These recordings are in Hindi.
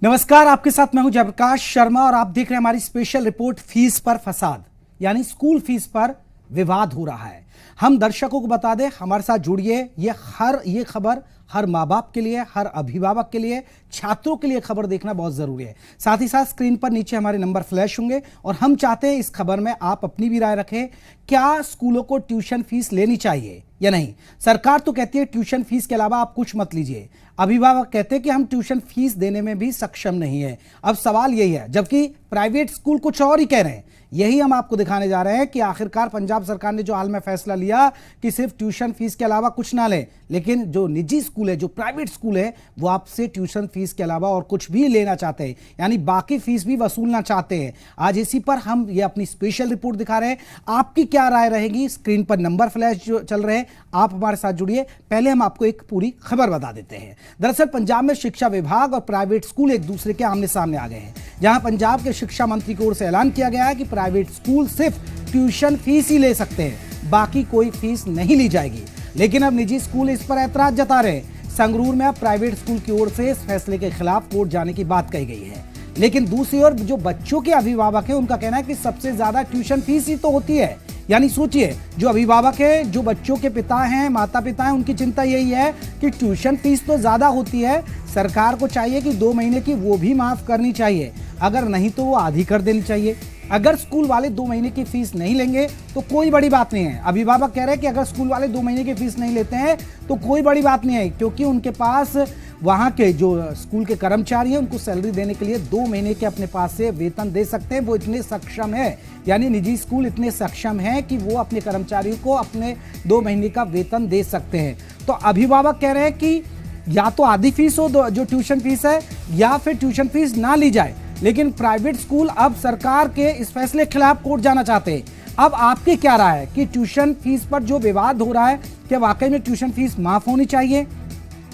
नमस्कार, आपके साथ मैं हूं जयप्रकाश शर्मा और आप देख रहे हैं हमारी स्पेशल रिपोर्ट फीस पर फसाद, यानी स्कूल फीस पर विवाद हो रहा है। हम दर्शकों को बता दें, हमारे साथ जुड़िए। ये खबर हर माँ बाप के लिए, हर अभिभावक के लिए, छात्रों के लिए खबर देखना बहुत जरूरी है। साथ ही साथ स्क्रीन पर नीचे हमारे नंबर फ्लैश होंगे और हम चाहते हैं इस खबर में आप अपनी भी राय रखें। क्या स्कूलों को ट्यूशन फीस लेनी चाहिए या नहीं? सरकार तो कहती है ट्यूशन फीस के अलावा आप कुछ मत लीजिए, अभिभावक कहते हैं कि हम ट्यूशन फीस देने में भी सक्षम नहीं है। अब सवाल यही है, जबकि प्राइवेट स्कूल कुछ और ही कह रहे हैं। यही हम आपको दिखाने जा रहे हैं कि आखिरकार पंजाब सरकार ने जो हाल में फैसला लिया कि सिर्फ ट्यूशन फीस के अलावा कुछ ना ले, लेकिन जो निजी स्कूल है, जो प्राइवेट स्कूल है, वो आपसे ट्यूशन फीस के अलावा और कुछ भी लेना चाहते हैं, यानी बाकी फीस भी वसूलना चाहते हैं। आज इसी पर हम ये अपनी स्पेशल रिपोर्ट दिखा रहे हैं। आपकी क्या राय रहेगी? स्क्रीन पर नंबर फ्लैश जो चल रहे हैं, आप हमारे साथ जुड़िए। पहले हम आपको एक पूरी खबर बता देते हैं। दरअसल पंजाब में शिक्षा विभाग और प्राइवेट स्कूल एक दूसरे के आमने सामने आ गए हैं, जहां पंजाब के शिक्षा मंत्री की ओर से ऐलान किया गया है कि प्राइवेट स्कूल सिर्फ ट्यूशन फीस ही ले सकते हैं, बाकी कोई फीस नहीं ली जाएगी। लेकिन अब निजी स्कूल इस पर ऐतराज जता रहे हैं। संगरूर में अब प्राइवेट स्कूल की ओर से इस फैसले के खिलाफ कोर्ट जाने की बात कही गई है। लेकिन दूसरी ओर जो बच्चों के अभिभावक हैं, उनका कहना है कि सबसे ज्यादा ट्यूशन फीस ही तो होती है। यानी सोचिए, जो अभिभावक है, जो बच्चों के पिता हैं, माता पिता हैं, उनकी चिंता यही है कि ट्यूशन फीस तो ज्यादा होती है, सरकार को चाहिए कि 2 महीने की वो भी माफ करनी चाहिए, अगर नहीं तो वो आधी कर देनी चाहिए। अगर स्कूल वाले 2 महीने की फीस नहीं लेंगे तो कोई बड़ी बात नहीं है। अभिभावक कह रहे हैं कि अगर स्कूल वाले 2 महीने की फीस नहीं लेते हैं तो कोई बड़ी बात नहीं है, क्योंकि उनके पास वहाँ के जो स्कूल के कर्मचारी हैं, उनको सैलरी देने के लिए 2 महीने के अपने पास से वेतन दे सकते हैं। वो इतने सक्षम है, यानी निजी स्कूल इतने सक्षम है कि वो अपने कर्मचारियों को अपने 2 महीने का वेतन दे सकते हैं। तो अभिभावक कह रहे हैं कि या तो आधी फीस हो जो ट्यूशन फीस है, या फिर ट्यूशन फीस ना ली जाए। लेकिन प्राइवेट स्कूल अब सरकार के इस फैसले के खिलाफ कोर्ट जाना चाहते हैं। अब आपकी क्या राय है कि ट्यूशन फीस पर जो विवाद हो रहा है, क्या वाकई में ट्यूशन फीस माफ होनी चाहिए,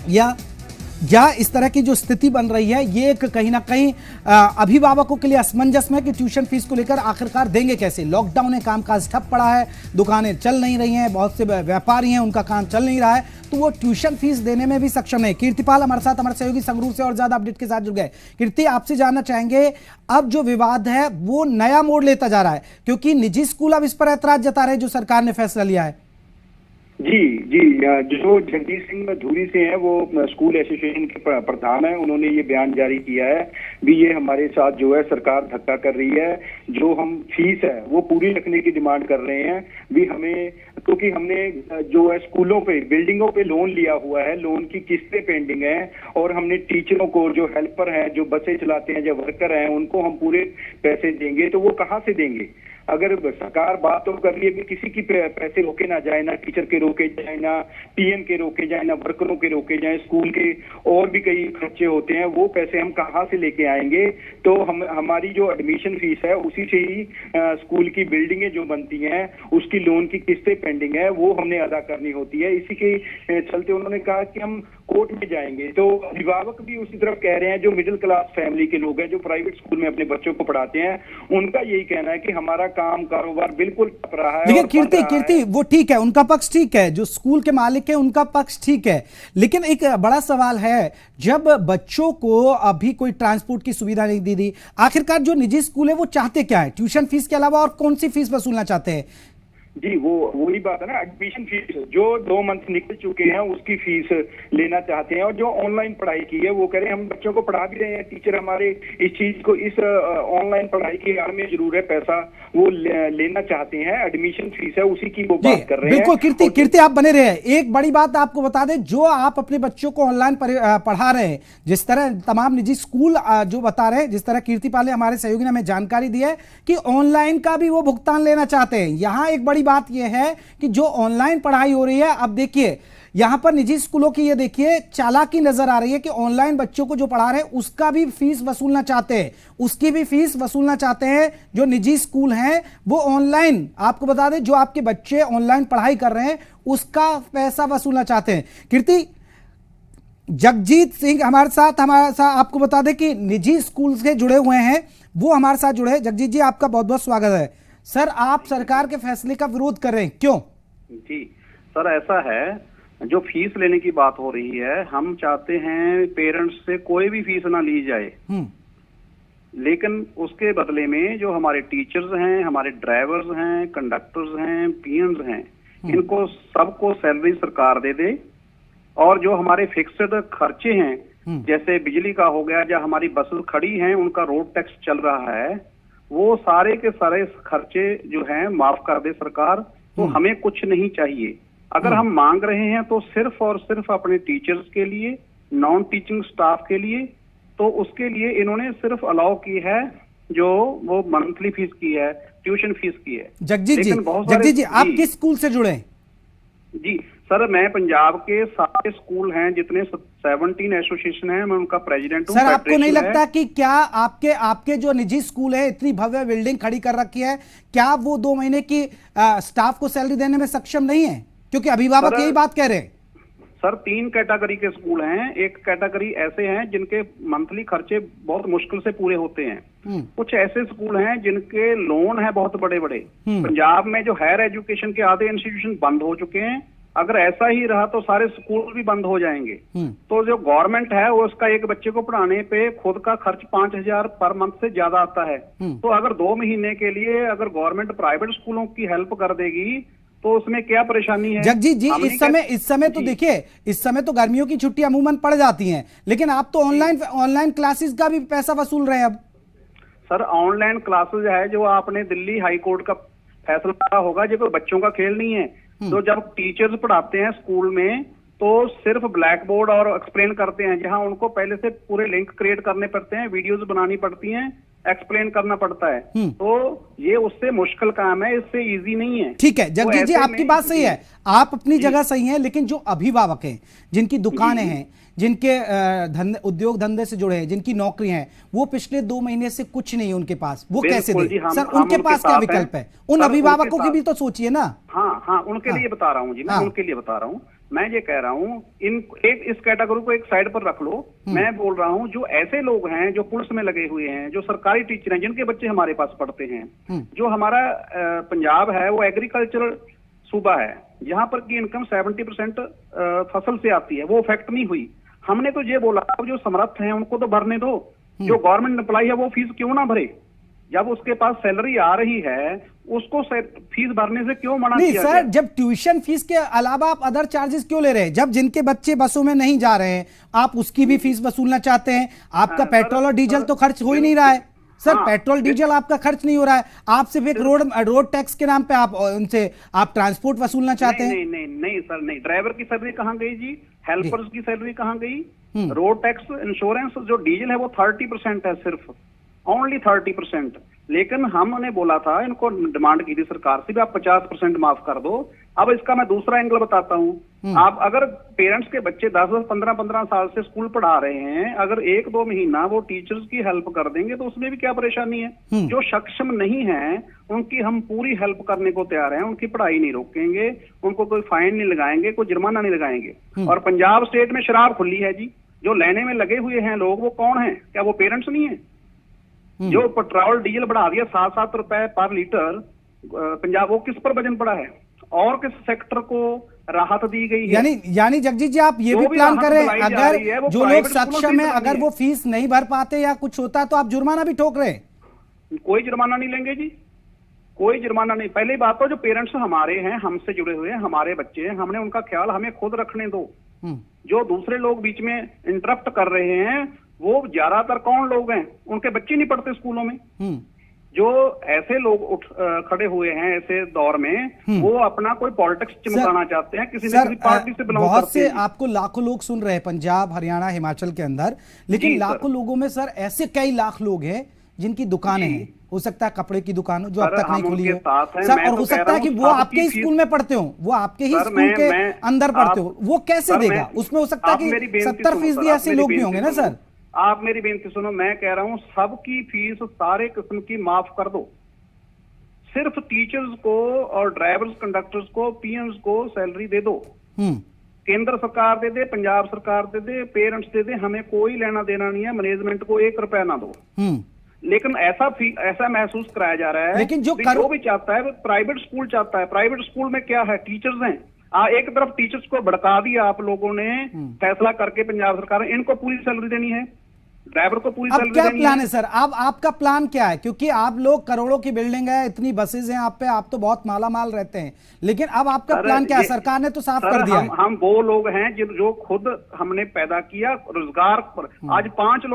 या इस तरह की जो स्थिति बन रही है ये एक कहीं ना कहीं अभिभावकों के लिए असमंजस में कि ट्यूशन फीस को लेकर आखिरकार देंगे कैसे? लॉकडाउन है, कामकाज ठप पड़ा है, दुकानें चल नहीं रही हैं, बहुत से व्यापारी हैं, उनका काम चल नहीं रहा है, तो वो ट्यूशन फीस देने में भी सक्षम नहीं। कीर्तिपाल हमारे साथ, हमारे सहयोगी संगरूर से और ज्यादा अपडेट के साथ जुड़ गए। कीर्ति, आपसे जानना चाहेंगे, अब जो विवाद है वो नया मोड़ लेता जा रहा है, क्योंकि निजी स्कूल अब इस पर ऐतराज जता रहे हैं जो सरकार ने फैसला लिया है। जी जी, जो जगदीश सिंह धूरी से हैं, वो स्कूल एसोसिएशन के प्रधान हैं, उन्होंने ये बयान जारी किया है भी ये हमारे साथ जो है सरकार धक्का कर रही है। जो हम फीस है वो पूरी रखने की डिमांड कर रहे हैं भी हमें, क्योंकि हमने जो है स्कूलों पे, बिल्डिंगों पे लोन लिया हुआ है, लोन की किस्तें पेंडिंग है, और हमने टीचरों को, जो हेल्पर हैं, जो बसें चलाते हैं, जो वर्कर हैं, उनको हम पूरे पैसे देंगे, तो वो कहाँ से देंगे? अगर सरकार बात तो कर रही है कि किसी की पैसे रोके ना जाए, ना टीचर के रोके जाए, ना पीएम के रोके जाए, ना वर्करों के रोके जाए, स्कूल के और भी कई खर्चे होते हैं, वो पैसे हम कहाँ से लेके आएंगे? तो हमारी जो एडमिशन फीस है उसी से ही स्कूल की बिल्डिंगें जो बनती हैं, उसकी लोन की किस्तें पेंडिंग है, वो हमने अदा करनी होती है। इसी के चलते उन्होंने कहा कि हम कोर्ट में जाएंगे। तो अभिभावक भी उसी तरफ कह रहे हैं, जो मिडिल क्लास फैमिली के लोग हैं, जो प्राइवेट स्कूल में अपने बच्चों को पढ़ाते हैं, उनका यही कहना है कि हमारा काम कारोबार बिल्कुल ठप रहा है। देखिए कीर्ति, वो ठीक है, उनका पक्ष ठीक है, जो स्कूल के मालिक है उनका पक्ष ठीक है, लेकिन एक बड़ा सवाल है, जब बच्चों को अभी कोई ट्रांसपोर्ट की सुविधा नहीं दी थी, आखिरकार जो निजी स्कूल है वो चाहते क्या है? ट्यूशन फीस के अलावा और कौन सी फीस वसूलना चाहते हैं? जी, वही बात है ना, एडमिशन फीस जो 2 मंथ निकल चुके हैं उसकी फीस लेना चाहते हैं। और जो ऑनलाइन पढ़ाई की है, वो कह रहे हैं हम बच्चों को पढ़ा भी रहे हैं, टीचर हमारे इस चीज को, इस ऑनलाइन पढ़ाई की आड़ में जरूर है पैसा, वो लेना चाहते हैं, एडमिशन फीस है उसी की वो बात कर रहे हैं। बिल्कुल कीर्ति आप बने रहे। एक बड़ी बात आपको बता दें, जो आप अपने बच्चों को ऑनलाइन पढ़ा रहे हैं, जिस तरह तमाम निजी स्कूल जो बता रहे हैं, जिस तरह कीर्तिपाल ने, हमारे सहयोगी ने हमें जानकारी दी है कि ऑनलाइन का भी वो भुगतान लेना चाहते हैं। यहां एक बड़ी बात यह है कि जो ऑनलाइन पढ़ाई हो रही है, अब देखिए यहां पर निजी स्कूलों की ये देखिए चालाकी नजर आ रही है कि ऑनलाइन बच्चों को जो पढ़ा रहे हैं उसका भी फीस वसूलना चाहते हैं, उसकी भी फीस वसूलना चाहते हैं। जो निजी स्कूल हैं वो ऑनलाइन, आपको बता दें, जो आपके बच्चे ऑनलाइन पढ़ाई कर रहे हैं उसका पैसा वसूलना चाहते हैं। कीर्ति, जगजीत सिंह हमारे साथ आपको बता दें कि निजी स्कूल से जुड़े हुए हैं, वो हमारे साथ जुड़े हैं। जगजीत जी, आपका बहुत बहुत स्वागत है। सर, आप सरकार के फैसले का विरोध कर रहे हैं, क्यों? जी सर, ऐसा है जो फीस लेने की बात हो रही है, हम चाहते हैं पेरेंट्स से कोई भी फीस ना ली जाए, लेकिन उसके बदले में जो हमारे टीचर्स हैं, हमारे ड्राइवर्स हैं, कंडक्टर्स हैं, पीएन्स हैं, इनको सबको सैलरी सरकार दे दे। और जो हमारे फिक्स्ड खर्चे हैं, जैसे बिजली का हो गया, या हमारी बसेस खड़ी हैं उनका रोड टैक्स चल रहा है, वो सारे के सारे खर्चे जो हैं माफ कर दे सरकार। तो हमें कुछ नहीं चाहिए। अगर हम मांग रहे हैं तो सिर्फ और सिर्फ अपने टीचर्स के लिए, नॉन टीचिंग स्टाफ के लिए, तो उसके लिए इन्होंने सिर्फ अलाउ की है जो वो मंथली फीस की है, ट्यूशन फीस की है। जगजीत जी आप किस स्कूल से जुड़े? जी सर, मैं पंजाब के सारे स्कूल हैं जितने 17 एसोसिएशन हैं, मैं उनका प्रेसिडेंट हूं। सर आपको नहीं लगता कि क्या आपके जो निजी स्कूल है, इतनी भव्य बिल्डिंग खड़ी कर रखी है, क्या वो 2 महीने की स्टाफ को सैलरी देने में सक्षम नहीं है? क्योंकि अभिभावक यही बात कह रहे हैं। सर 3 कैटेगरी के स्कूल हैं। एक कैटेगरी ऐसे हैं जिनके मंथली खर्चे बहुत मुश्किल से पूरे होते हैं। कुछ ऐसे स्कूल हैं जिनके लोन है बहुत बड़े बड़े। पंजाब में जो हायर एजुकेशन के आधे इंस्टीट्यूशन बंद हो चुके हैं। अगर ऐसा ही रहा तो सारे स्कूल भी बंद हो जाएंगे। तो जो गवर्नमेंट है वो उसका एक बच्चे को पढ़ाने पे खुद का खर्च 5,000 पर मंथ से ज्यादा आता है। तो अगर 2 महीने के लिए अगर गवर्नमेंट प्राइवेट स्कूलों की हेल्प कर देगी तो उसमें क्या परेशानी है? जगजीत जी इस समय तो देखिए, इस समय तो गर्मियों की छुट्टी अमूमन पड़ जाती हैं, लेकिन आप तो ऑनलाइन क्लासेस का भी पैसा वसूल रहे हैं अब। सर ऑनलाइन क्लासेस है जो आपने दिल्ली हाई कोर्ट का फैसला होगा, जो कोई बच्चों का खेल नहीं है। तो जब टीचर्स पढ़ाते हैं स्कूल में तो सिर्फ ब्लैक बोर्ड और एक्सप्लेन करते हैं, जहां उनको पहले से पूरे लिंक क्रिएट करने पड़ते हैं, वीडियोस बनानी पड़ती हैं, एक्सप्लेन करना पड़ता है। तो ये उससे मुश्किल काम है, इससे इजी नहीं है। ठीक है जगजीत जी आपकी बात सही है, आप अपनी जगह सही हैं, लेकिन जो अभिभावक हैं, जिनकी दुकानें हैं, जिनके उद्योग धंधे से जुड़े हैं, जिनकी नौकरी हैं, वो पिछले 2 महीने से कुछ नहीं है उनके पास, वो कैसे दे? सर उनके पास क्या विकल्प है? उन अभिभावकों की भी तो सोचिए ना। हाँ उनके लिए बता रहा हूँ जी, मैं उनके लिए बता रहा हूँ। मैं ये कह रहा हूँ इस कैटेगरी को एक साइड पर रख लो। मैं बोल रहा हूँ जो ऐसे लोग हैं जो पुलिस में लगे हुए हैं, जो सरकारी टीचर हैं, जिनके बच्चे हमारे पास पढ़ते हैं, जो हमारा पंजाब है वो एग्रीकल्चरल सूबा है, यहाँ पर की इनकम 70% फसल से आती है, वो इफेक्ट नहीं हुई। हमने तो ये बोला जो समर्थ हैं उनको तो भरने दो, जो गवर्नमेंट एम्प्लॉय है वो फीस क्यों ना भरे? जब उसके पास सैलरी आ रही है उसको फीस भरने से क्यों मना किया? सर जब ट्यूशन फीस के अलावा आप अदर चार्जेस क्यों ले रहे हैं? जब जिनके बच्चे बसों में नहीं जा रहे हैं आप उसकी भी फीस वसूलना चाहते हैं। आपका पेट्रोल और डीजल तो खर्च हो ही नहीं रहा है सर। पेट्रोल डीजल आपका खर्च नहीं हो रहा है, आप सिर्फ एक रोड टैक्स के नाम पे आप उनसे आप ट्रांसपोर्ट वसूलना चाहते हैं। नहीं सर, नहीं। ड्राइवर की सैलरी कहाँ गई जी? हेल्पर्स की सैलरी कहाँ गई? रोड टैक्स, इंश्योरेंस, जो डीजल है वो 30% है, सिर्फ ओनली 30%। लेकिन हमने बोला था, इनको डिमांड की थी सरकार से भी आप 50% माफ कर दो। अब इसका मैं दूसरा एंगल बताता हूँ। आप अगर पेरेंट्स के बच्चे 10-10, 15-15 साल से स्कूल पढ़ा रहे हैं, अगर 1-2 महीना वो टीचर्स की हेल्प कर देंगे तो उसमें भी क्या परेशानी है? जो सक्षम नहीं है उनकी हम पूरी हेल्प करने को तैयार हैं, उनकी पढ़ाई नहीं रोकेंगे, उनको कोई फाइन नहीं लगाएंगे, कोई जुर्माना नहीं लगाएंगे। और पंजाब स्टेट में शराब खुली है जी, जो लेने में लगे हुए हैं लोग वो कौन है? क्या वो पेरेंट्स नहीं है? जो पेट्रोल डीजल बढ़ा दिया 7-7 रुपए पर लीटर पंजाब, वो किस पर वजन पड़ा है? और किस सेक्टर को राहत दी गई है? यानी जगजीत जी आप ये भी प्लान कर रहे हैं, अगर जो लोग सक्षम है अगर वो फीस नहीं भर पाते या कुछ होता है तो आप जुर्माना भी ठोक रहे हैं? कोई जुर्माना नहीं लेंगे जी, कोई जुर्माना नहीं। पहली बात तो जो पेरेंट्स हमारे हैं, हमसे जुड़े हुए हैं, हमारे बच्चे हैं, हमने उनका ख्याल हमें खुद रखने दो। जो दूसरे लोग बीच में इंटरप्ट कर रहे हैं वो ज्यादातर कौन लोग हैं? उनके बच्चे नहीं पढ़ते स्कूलों में। जो ऐसे लोग खड़े हुए हैं ऐसे दौर में, वो अपना कोई पॉलिटिक्स चमकाना चाहते हैं, किसी न किसी पार्टी से बिलोंग करते हैं। बहुत से आपको लाखों लोग सुन रहे हैं पंजाब, हरियाणा, हिमाचल के अंदर, लेकिन लाखों लोगों में सर ऐसे कई लाख लोग हैं जिनकी दुकानें हैं। हो सकता है कपड़े की दुकान जो अब तक नहीं खुली है सर, और हो सकता है कि वो आपके ही स्कूल में पढ़ते हो, वो आपके ही स्कूल के अंदर पढ़ते हो, वो कैसे देगा? उसमें हो सकता है कि 70% ऐसे लोग भी होंगे ना सर। आप मेरी बेनती सुनो, मैं कह रहा हूं सबकी फीस सारे किस्म की माफ कर दो। सिर्फ टीचर्स को और ड्राइवर्स, कंडक्टर्स को, पीएन्स को सैलरी दे दो। केंद्र सरकार दे दे, पंजाब सरकार दे दे, पेरेंट्स दे दे, हमें कोई लेना देना नहीं है। मैनेजमेंट को 1 रुपया ना दो। लेकिन ऐसा महसूस कराया जा रहा है, लेकिन जो भी चाहता है प्राइवेट स्कूल चाहता है। प्राइवेट स्कूल में क्या है? टीचर्स हैं। एक तरफ टीचर्स को भड़का दिया आप लोगों ने, फैसला करके पंजाब सरकार, इनको पूरी सैलरी देनी है, ड्राइवर को पूरी सैलरी देनी है। अब क्या प्लान है सर? अब आपका प्लान क्या है? क्योंकि आप लोग करोड़ों की बिल्डिंग है, इतनी बसेज हैं आप पे, आप तो बहुत माला माल रहते हैं, लेकिन अब आपका प्लान क्या है? सरकार ने तो साफ कर दिया है। हम वो लोग हैं जो खुद हमने पैदा किया रोजगार पर। आज 5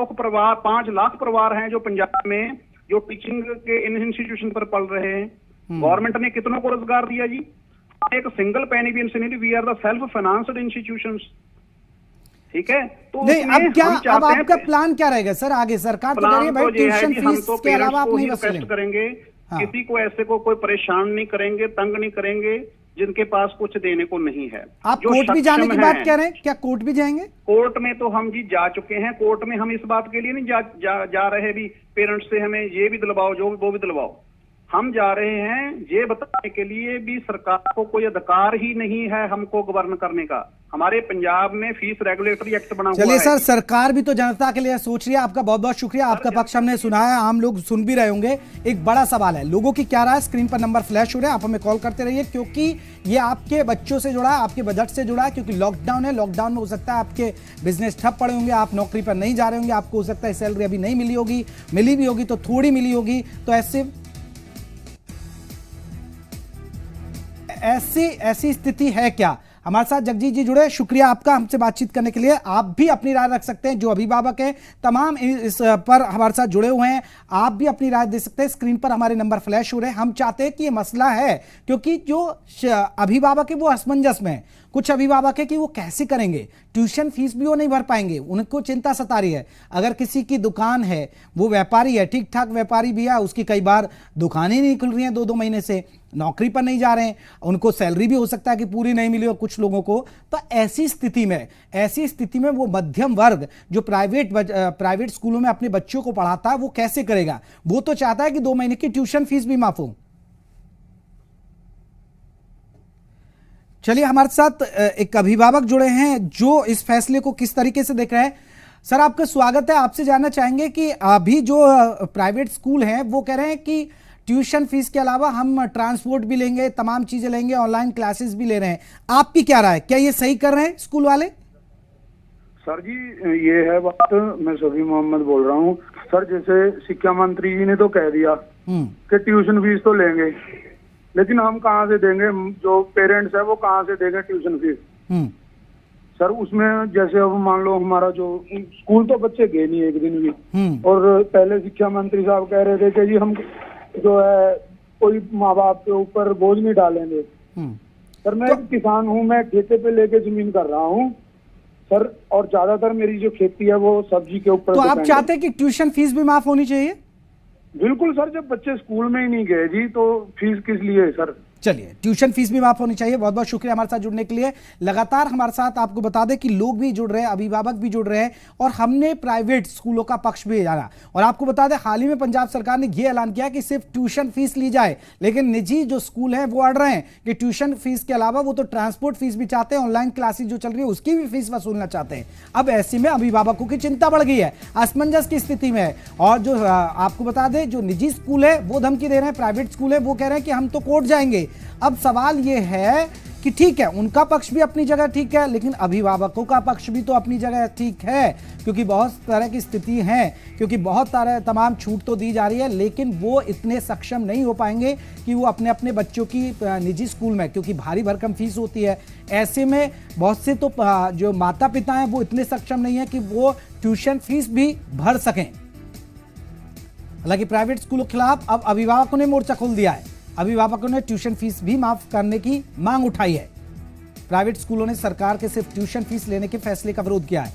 लाख परिवार हैं जो पंजाब में जो टीचिंग के इंस्टीट्यूशन पर पढ़ रहे हैं। गवर्नमेंट ने कितनों को रोजगार दिया जी? एक सिंगल पेनी भी इनसे नहीं। We are the self financed institutions, ठीक है। तो नहीं, अब क्या, अब आपका प्लान क्या रहेगा सर आगे? सरकार तो कह रही है भाई ट्यूशन फीस के अलावा आप नहीं वसूलेंगे करेंगे। हाँ। किसी को ऐसे को कोई परेशान नहीं करेंगे, तंग नहीं करेंगे जिनके पास कुछ देने को नहीं है। आप कोर्ट भी जाने की बात कह रहे हैं? क्या कोर्ट भी जाएंगे? कोर्ट में तो हम जी जा चुके हैं। कोर्ट में हम इस बात के लिए नहीं जा रहे भी पेरेंट्स से हमें ये भी दिलवाओ, जो वो भी दिलवाओ। हम जा रहे हैं ये बताने के लिए भी सरकार को कोई अधिकार ही नहीं है हमको गवर्न करने का। हमारे पंजाब में फीस रेगुलेटरी एक्ट बना हुआ है। चलिए सर, सरकार भी तो जनता के लिए सोच रही है। आपका बहुत बहुत शुक्रिया, आपका पक्ष हमने सुना है, आम लोग सुन भी रहे होंगे। एक बड़ा सवाल है, लोगों की क्या राय? स्क्रीन पर नंबर फ्लैश हो रहे हैं, आप हमें कॉल करते रहिए, क्योंकि ये आपके बच्चों से जुड़ा है, आपके बजट से जुड़ा है। क्योंकि लॉकडाउन है, लॉकडाउन में हो सकता है आपके बिजनेस ठप पड़े होंगे, आप नौकरी पर नहीं जा रहे होंगे, आपको हो सकता है सैलरी अभी नहीं मिली होगी, मिली भी होगी तो थोड़ी मिली होगी। तो ऐसी स्थिति है क्या? हमारे साथ जगजीत जी जुड़े, शुक्रिया आपका हमसे बातचीत करने के लिए। आप भी अपनी राय रख सकते हैं, जो अभिभावक हैं तमाम इस पर हमारे साथ जुड़े हुए हैं, आप भी अपनी राय दे सकते हैं। स्क्रीन पर हमारे नंबर फ्लैश हो रहे हैं। हम चाहते हैं कि ये मसला है, क्योंकि जो अभिभावक है वो असमंजस में है। कुछ अभिभावक है कि वो कैसे करेंगे, ट्यूशन फीस भी वो नहीं भर पाएंगे, उनको चिंता सता रही है। अगर किसी की दुकान है, वो व्यापारी है, ठीक ठाक व्यापारी भी है, उसकी कई बार दुकानें नहीं खुल रही हैं 2-2 महीने से, नौकरी पर नहीं जा रहे हैं, उनको सैलरी भी हो सकता है कि पूरी नहीं मिली हो कुछ लोगों को। तो ऐसी स्थिति में वो मध्यम वर्ग जो प्राइवेट स्कूलों में अपने बच्चों को पढ़ाता है, वो कैसे करेगा? वो तो चाहता है कि 2 महीने की ट्यूशन फीस भी माफ हो। चलिए, हमारे साथ एक अभिभावक जुड़े हैं जो इस फैसले को किस तरीके से देख रहे हैं। सर, आपका स्वागत है। आपसे जानना चाहेंगे कि अभी जो प्राइवेट स्कूल हैं वो कह रहे हैं कि ट्यूशन फीस के अलावा हम ट्रांसपोर्ट भी लेंगे, तमाम चीजें लेंगे, ऑनलाइन क्लासेस भी ले रहे हैं। आपकी क्या राय? क्या ये सही कर रहे हैं स्कूल वाले? सर जी, ये है बात। मैं शफी मोहम्मद बोल रहा हूँ। सर, जैसे शिक्षा मंत्री जी ने तो कह दिया कि ट्यूशन फीस तो लेंगे, लेकिन हम कहाँ से देंगे? जो पेरेंट्स है वो कहाँ से देंगे ट्यूशन फीस? सर, उसमें जैसे अब मान लो हमारा जो स्कूल तो बच्चे गए नहीं एक दिन भी, और पहले शिक्षा मंत्री साहब कह रहे थे कि जी हम जो है कोई माँ बाप के ऊपर बोझ नहीं डालेंगे। सर, मैं एक किसान हूँ, मैं ठेके पे लेके जमीन कर रहा हूँ सर, और ज्यादातर मेरी जो खेती है वो सब्जी के ऊपर। तो आप चाहते हैं कि ट्यूशन फीस भी माफ होनी चाहिए? बिल्कुल सर, जब बच्चे स्कूल में ही नहीं गए जी तो फीस किस लिए सर? चलिए, ट्यूशन फीस भी माफ होनी चाहिए। बहुत बहुत शुक्रिया हमारे साथ जुड़ने के लिए। लगातार हमारे साथ आपको बता दें कि लोग भी जुड़ रहे हैं, अभिभावक भी जुड़ रहे हैं, और हमने प्राइवेट स्कूलों का पक्ष भी जाना। और आपको बता दें, हाल ही में पंजाब सरकार ने यह ऐलान किया कि सिर्फ ट्यूशन फीस ली जाए, लेकिन निजी जो स्कूल हैं वो अड़ रहे हैं कि ट्यूशन फीस के अलावा वो तो ट्रांसपोर्ट फीस भी चाहते हैं, ऑनलाइन क्लासेस जो चल रही है उसकी भी फीस वसूलना चाहते हैं। अब ऐसे में अभिभावकों की चिंता बढ़ गई है, असमंजस की स्थिति में है। और जो आपको बता दें, जो निजी स्कूल है वो धमकी दे रहे हैं, प्राइवेट स्कूल है वो कह रहे हैं कि हम तो कोर्ट जाएंगे। अब सवाल यह है कि ठीक है, उनका पक्ष भी अपनी जगह ठीक है, लेकिन अभिभावकों का पक्ष भी तो अपनी जगह ठीक है, क्योंकि बहुत तरह की स्थिति है, क्योंकि बहुत सारे तमाम छूट तो दी जा रही है, लेकिन वो इतने सक्षम नहीं हो पाएंगे कि वो अपने अपने बच्चों की निजी स्कूल में, क्योंकि भारी भरकम फीस होती है, ऐसे में बहुत से तो जो माता पिता हैं वो इतने सक्षम नहीं है कि वो ट्यूशन फीस भी भर सकें। हालांकि प्राइवेट स्कूलों के खिलाफ अब अभिभावकों ने मोर्चा खोल दिया है। अभिभावकों ने ट्यूशन फीस भी माफ करने की मांग उठाई है। प्राइवेट स्कूलों ने सरकार के सिर्फ ट्यूशन फीस लेने के फैसले का विरोध किया है,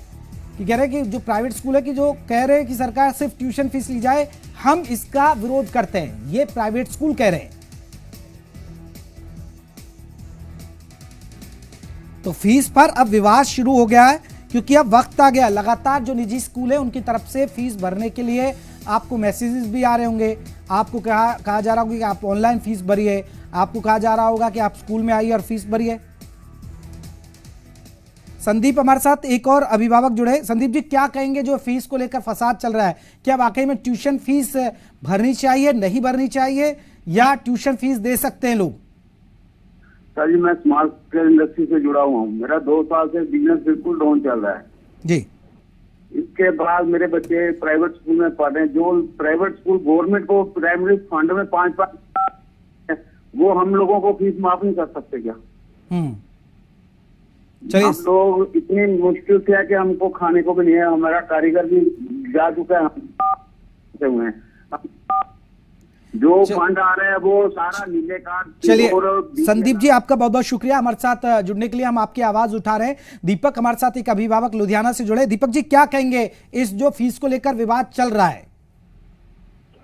कि कह रहे हैं कि जो प्राइवेट स्कूल है कि जो कह रहे हैं कि सरकार सिर्फ ट्यूशन फीस ली जाए, हम इसका विरोध करते हैं, ये प्राइवेट स्कूल कह रहे हैं। तो फीस पर अब विवाद शुरू हो गया है, क्योंकि अब वक्त आ गया। लगातार जो निजी स्कूल है उनकी तरफ से फीस भरने के लिए आपको मैसेजेस भी आ रहे होंगे, आपको कहा जा रहा होगा कि आप ऑनलाइन फीस भरिए, आपको कहा जा रहा होगा कि आप स्कूल में आइए और फीस भरिए। संदीप हमारे साथ एक और अभिभावक जुड़े। संदीप जी, क्या कहेंगे जो फीस को लेकर फसाद चल रहा है? क्या वाकई में ट्यूशन फीस भरनी चाहिए, नहीं भरनी चाहिए, या ट्यूशन फीस दे सकते हैं लोग? सर जी मैं स्मॉल स्केल इंडस्ट्री से जुड़ा हुआ हूँ। मेरा 2 साल से बिजनेस बिल्कुल डाउन चल रहा है जी। इसके बाद मेरे बच्चे प्राइवेट स्कूल में पढ़ रहे हैं। जो प्राइवेट स्कूल गवर्नमेंट को प्राइमरी फंड में 5-5 वो हम लोगों को फीस माफ नहीं कर सकते क्या? चलिए, हम लोग इतनी मुश्किल से है कि हमको खाने को भी नहीं है। हमारा कारीगर भी जा चुका है हुए हैं। जो फंड आ रहा है वो सारा नीले कार्ड। चलिए संदीप जी, आपका बहुत बहुत शुक्रिया हमारे साथ जुड़ने के लिए। हम आपकी आवाज उठा रहे हैं। दीपक हमारे साथ एक अभिभावक लुधियाना से जुड़े। दीपक जी, क्या कहेंगे इस जो फीस को लेकर विवाद चल रहा है?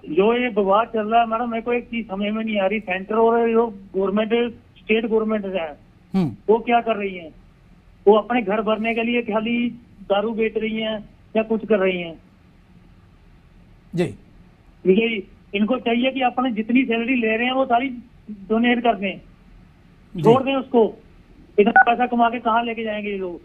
जो ये विवाद चल रहा है मैडम, मेरे को एक चीज समझ में नहीं आ रही। सेंटर और जो गवर्नमेंट, स्टेट गवर्नमेंट है वो क्या कर रही है? वो अपने घर भरने के लिए खाली दारू बेच रही हैं या कुछ कर रही हैं जी? ठीक है जी, इनको चाहिए कि अपने जितनी सैलरी ले रहे हैं वो सारी डोनेट कर दें, छोड़ दें उसको। इतना पैसा कमा के कहाँ लेके जाएंगे ये लोग?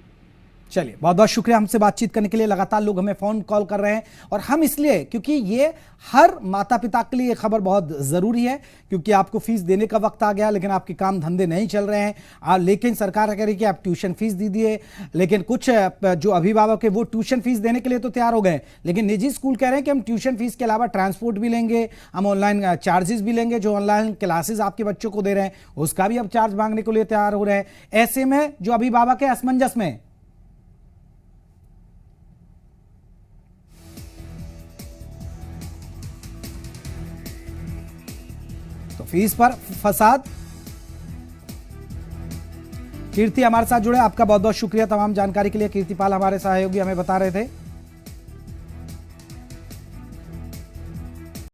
चलिए, बहुत बहुत शुक्रिया हमसे बातचीत करने के लिए। लगातार लोग हमें फोन कॉल कर रहे हैं और हम इसलिए, क्योंकि ये हर माता पिता के लिए खबर बहुत जरूरी है, क्योंकि आपको फीस देने का वक्त आ गया लेकिन आपके काम धंधे नहीं चल रहे हैं। लेकिन सरकार कह रही है कि आप ट्यूशन फीस दीजिए, लेकिन कुछ जो अभिभावक है वो ट्यूशन फीस देने के लिए तो तैयार हो गए, लेकिन निजी स्कूल कह रहे हैं कि हम ट्यूशन फीस के अलावा ट्रांसपोर्ट भी लेंगे, हम ऑनलाइन चार्जेस भी लेंगे। जो ऑनलाइन क्लासेस आपके बच्चों को दे रहे हैं उसका भी अब चार्ज मांगने के लिए तैयार हो रहे हैं। ऐसे में जो अभिभावक है असमंजस में। तो फीस पर फसाद। कीर्ति हमारे साथ जुड़े, आपका बहुत बहुत शुक्रिया तमाम जानकारी के लिए। कीर्तिपाल हमारे सहयोगी हमें बता रहे थे।